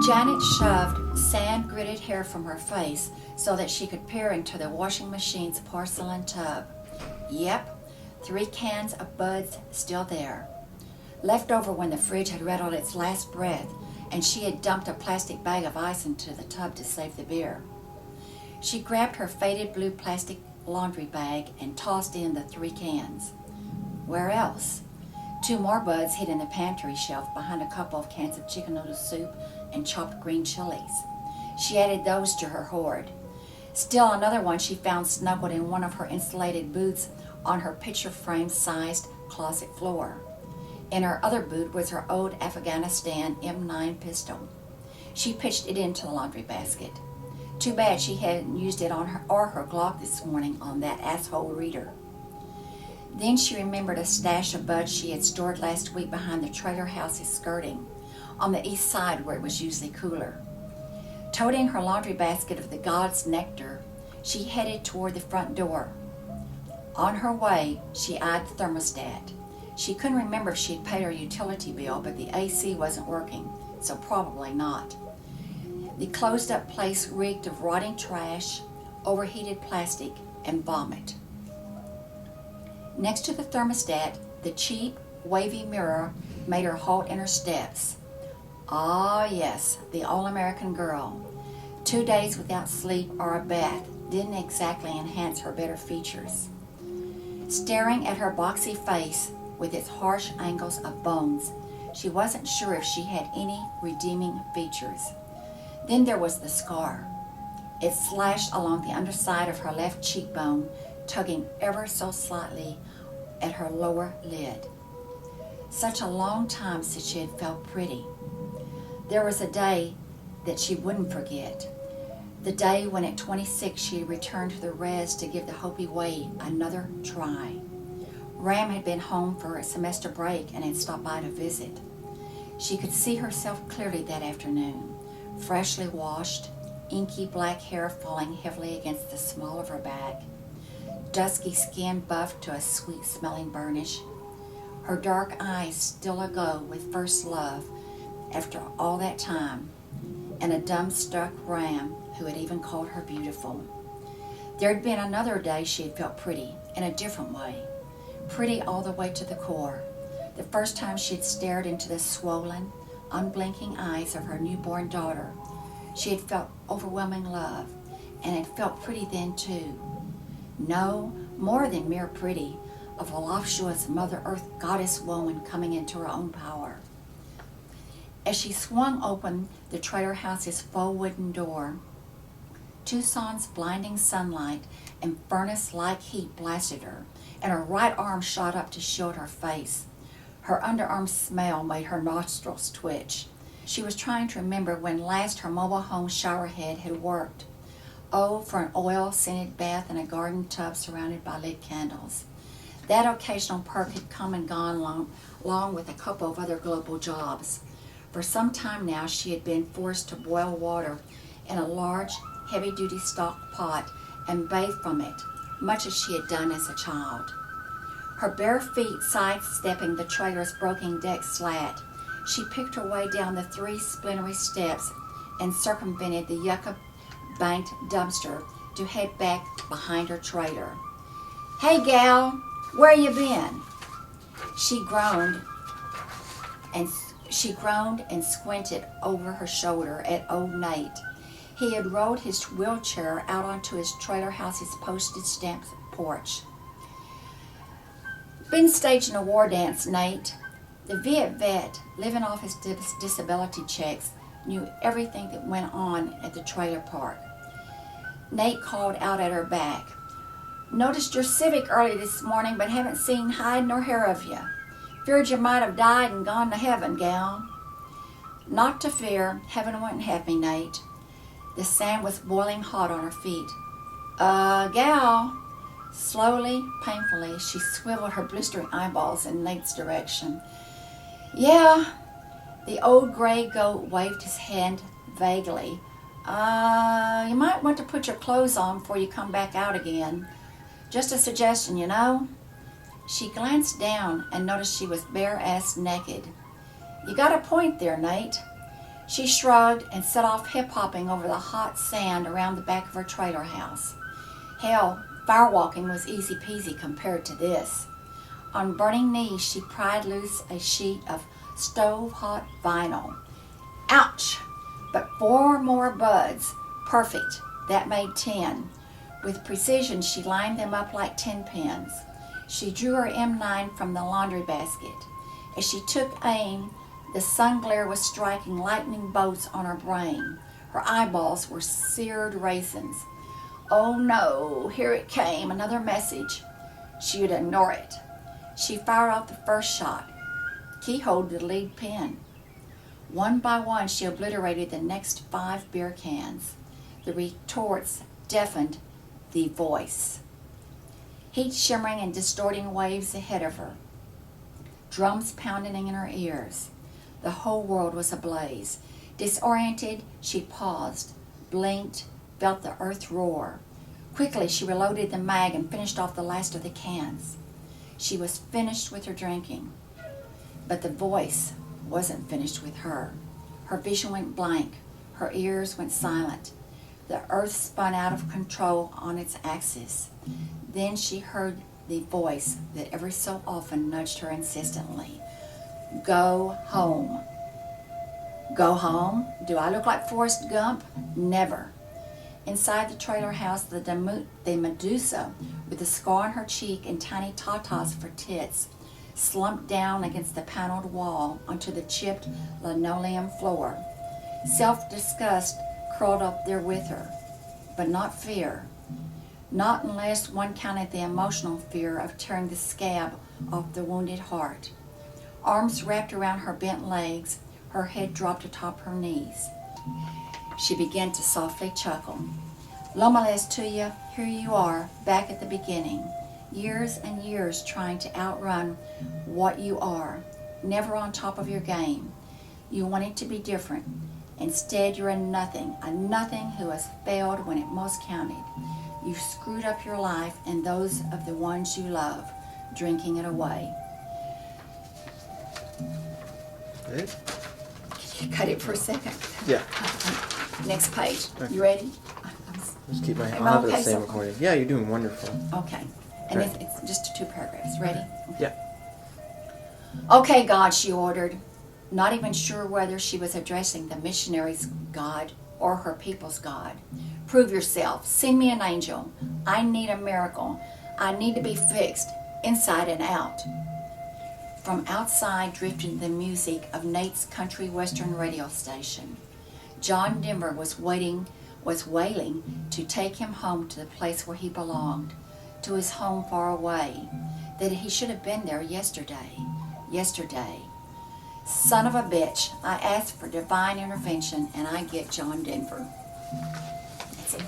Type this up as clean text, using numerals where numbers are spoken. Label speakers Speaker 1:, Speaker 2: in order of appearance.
Speaker 1: Janet shoved sand-gritted hair from her face so that she could peer into the washing machine's porcelain tub. Yep, 3 cans of Buds still there. Left over when the fridge had rattled its last breath and she had dumped a plastic bag of ice into the tub to save the beer. She grabbed her faded blue plastic laundry bag and tossed in the 3 cans. Where else? 2 more Buds hid in the pantry shelf behind a couple of cans of chicken noodle soup and chopped green chilies. She added those to her hoard. Still another one she found snuggled in one of her insulated boots on her picture frame-sized closet floor. In her other boot was her old Afghanistan M9 pistol. She pitched it into the laundry basket. Too bad she hadn't used it on her Glock this morning on that asshole reader. Then she remembered a stash of Buds she had stored last week behind the trailer house's skirting, on the east side where it was usually cooler. Toting her laundry basket of the god's nectar, she headed toward the front door. On her way, she eyed the thermostat. She couldn't remember if she had paid her utility bill, but the AC wasn't working, so probably not. The closed-up place reeked of rotting trash, overheated plastic, and vomit. Next to the thermostat, the cheap, wavy mirror made her halt in her steps. Ah, yes, the all-American girl. 2 days without sleep or a bath didn't exactly enhance her better features. Staring at her boxy face with its harsh angles of bones, she wasn't sure if she had any redeeming features. Then there was the scar. It slashed along the underside of her left cheekbone, tugging ever so slightly at her lower lid. Such a long time since she had felt pretty. There was a day that she wouldn't forget. The day when at 26 she returned to the res to give the Hopi Way another try. Ram had been home for a semester break and had stopped by to visit. She could see herself clearly that afternoon, freshly washed, inky black hair falling heavily against the small of her back, dusky skin buffed to a sweet-smelling burnish, her dark eyes still aglow with first love after all that time, and a dumbstruck Ram who had even called her beautiful. There had been another day she had felt pretty, in a different way. Pretty all the way to the core. The first time she had stared into the swollen, unblinking eyes of her newborn daughter, she had felt overwhelming love, and had felt pretty then too. No, more than mere pretty, a voluptuous Mother Earth goddess woman coming into her own power. As she swung open the trailer house's faux wooden door, Tucson's blinding sunlight and furnace-like heat blasted her, and her right arm shot up to shield her face. Her underarm smell made her nostrils twitch. She was trying to remember when last her mobile home showerhead had worked. Oh, for an oil-scented bath in a garden tub surrounded by lit candles. That occasional perk had come and gone along with a couple of other global jobs. For some time now, she had been forced to boil water in a large, heavy-duty stock pot and bathe from it, much as she had done as a child. Her bare feet sidestepping the trailer's broken deck slat, she picked her way down the 3 splintery steps and circumvented the yucca-banked dumpster to head back behind her trailer. "Hey, gal, where you been?" She groaned and squinted over her shoulder at old Nate. He had rolled his wheelchair out onto his trailer house's postage stamp porch. "Been staging a war dance, Nate." The Viet vet, living off his disability checks, knew everything that went on at the trailer park. Nate called out at her back. "Noticed your Civic early this morning, but haven't seen hide nor hair of you. Feared you might have died and gone to heaven, gal." "Not to fear. Heaven wouldn't have me, Nate." The sand was boiling hot on her feet. Gal." Slowly, painfully, she swiveled her blistering eyeballs in Nate's direction. "Yeah." The old gray goat waved his hand vaguely. You might want to put your clothes on before you come back out again. Just a suggestion, you know." She glanced down and noticed she was bare-ass naked. "You got a point there, Nate." She shrugged and set off hip-hopping over the hot sand around the back of her trailer house. Hell, firewalking was easy-peasy compared to this. On burning knees, she pried loose a sheet of stove-hot vinyl. Ouch! But 4 more buds. Perfect. That made 10. With precision, she lined them up like 10 pins. She drew her M9 from the laundry basket. As she took aim, the sun glare was striking lightning bolts on her brain. Her eyeballs were seared raisins. Oh no, here it came, another message. She would ignore it. She fired off the first shot, keyholed the lead pin. One by one, she obliterated the next 5 beer cans. The retorts deafened the voice. Heat shimmering and distorting waves ahead of her. Drums pounding in her ears. The whole world was ablaze. Disoriented, she paused, blinked, felt the earth roar. Quickly, she reloaded the mag and finished off the last of the cans. She was finished with her drinking. But the voice wasn't finished with her. Her vision went blank. Her ears went silent. The earth spun out of control on its axis. Then she heard the voice that every so often nudged her insistently. Go home. Go home? Do I look like Forrest Gump? Never. Inside the trailer house, the Medusa, with a scar on her cheek and tiny tatas for tits, slumped down against the paneled wall onto the chipped linoleum floor. Self-disgust curled up there with her, but not fear. Not unless one counted the emotional fear of tearing the scab off the wounded heart. Arms wrapped around her bent legs, her head dropped atop her knees. She began to softly chuckle. Lomales to you, here you are, back at the beginning. Years and years trying to outrun what you are, never on top of your game. You wanted to be different. Instead, you're a nothing who has failed when it most counted. You've screwed up your life and those of the ones you love, drinking it away.
Speaker 2: Good?
Speaker 1: Can you cut it for a second?
Speaker 2: Yeah.
Speaker 1: Next page.
Speaker 2: Okay.
Speaker 1: You ready?
Speaker 2: Just keep my
Speaker 1: Am
Speaker 2: I'll
Speaker 1: I
Speaker 2: have
Speaker 1: okay
Speaker 2: the same
Speaker 1: so far?
Speaker 2: recording. Yeah, you're doing wonderful.
Speaker 1: Okay. And
Speaker 2: Right.
Speaker 1: it's just 2 paragraphs. Ready?
Speaker 2: Yeah.
Speaker 1: Okay, God, she ordered, not even sure whether she was addressing the missionary's God or her people's God. Prove yourself. Send me an angel. I need a miracle. I need to be fixed, inside and out. From outside drifted the music of Nate's country western radio station. John Denver was wailing to take him home to the place where he belonged, to his home far away, that he should have been there yesterday. Son of a bitch, I asked for divine intervention and I get John Denver. That's it.